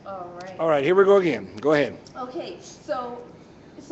All right. All right, here we go again. Go ahead. Okay, so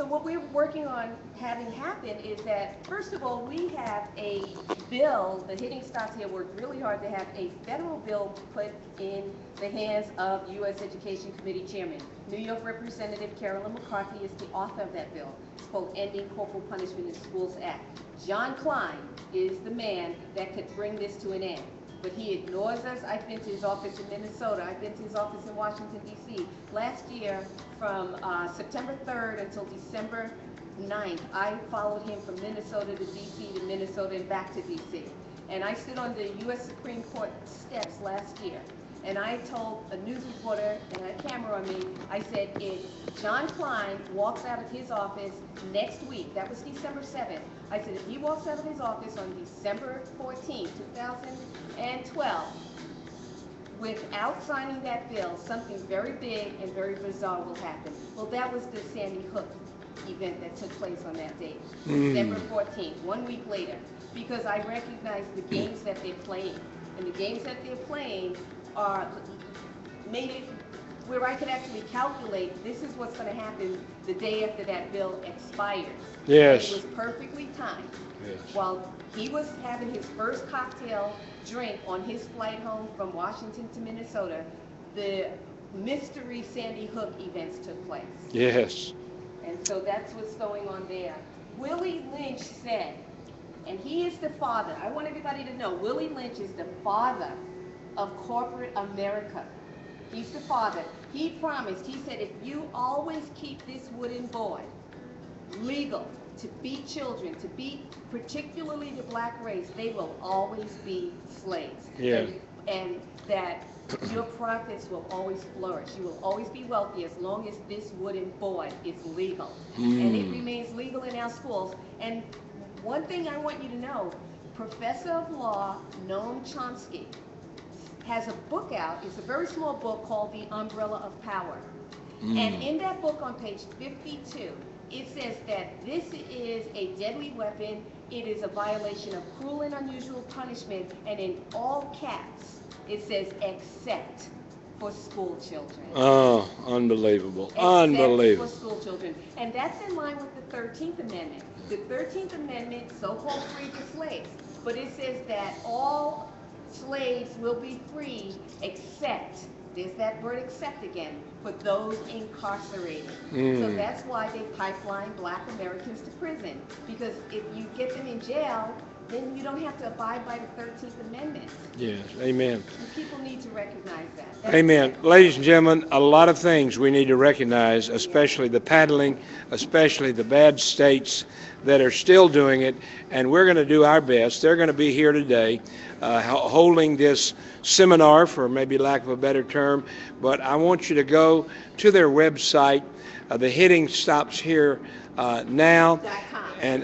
what we're working on having happen is that, first of all, we have a bill, the Hitting Stops here worked really hard to have a federal bill put in the hands of U.S. Education Committee Chairman. New York Representative Carolyn McCarthy is the author of that bill. It's called Ending Corporal Punishment in Schools Act. John Klein is the man that could bring this to an end. But he ignores us. I've been to his office in Minnesota. I've been to his office in Washington, D.C. Last year, from September 3rd until December 9th, I followed him from Minnesota to D.C. to Minnesota and back to D.C. And I stood on the U.S. Supreme Court steps last year. And I told a news reporter and a camera on me, I said, if John Klein walks out of his office next week, that was December 7th, I said, if he walks out of his office on December 14th, 2012, without signing that bill, something very big and very bizarre will happen. Well, that was the Sandy Hook event that took place on that date, December 14th, 1 week later, because I recognize the games that they're playing. And the games that they're playing are made it where I could actually calculate this is what's going to happen the day after that bill expires. Yes. It was perfectly timed. Yes. While he was having his first cocktail drink on his flight home from Washington to Minnesota, the mystery Sandy Hook events took place. Yes. And so that's what's going on there. Willie Lynch said, and he is the father, I want everybody to know, Willie Lynch is the father of corporate America. He's the father. He promised, he said, if you always keep this wooden board legal to beat children, to beat particularly the black race, they will always be slaves. Yeah. And that your profits will always flourish. You will always be wealthy as long as this wooden board is legal. And it remains legal in our schools. And one thing I want you to know, Professor of Law Noam Chomsky has a book out. It's a very small book called The Umbrella of Power. And in that book on page 52, it says that this is a deadly weapon. It is a violation of cruel and unusual punishment. And in all caps, it says except for school children. Oh, unbelievable. Except Unbelievable. for school children. And that's in line with the 13th Amendment. The 13th Amendment, so-called free the slaves. But it says that all slaves will be free except, there's that word except again, for those incarcerated. So that's why they pipeline black Americans to prison. Because if you get them in jail, then you don't have to abide by the 13th Amendment. Yes, amen. And people need to recognize that. That's Amen. it. Ladies and gentlemen, a lot of things we need to recognize, especially the paddling, especially the bad states that are still doing it, and we're going to do our best. They're going to be here today holding this seminar, for maybe lack of a better term, but I want you to go to their website. The hitting stops here now. And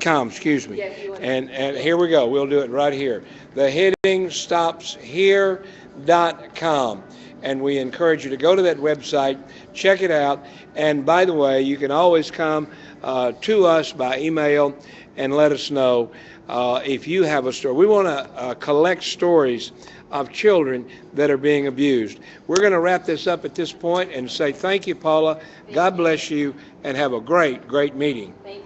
.com, excuse me. Yes, you want to- And here we go. We'll do it right here. The hitting stops here.com. And we encourage you to go to that website, check it out. And by the way, you can always come to us by email and let us know if you have a story. We want to collect stories of children that are being abused. We're going to wrap this up at this point and say thank you, Paula. God bless you, and have a great, great meeting. Thank you.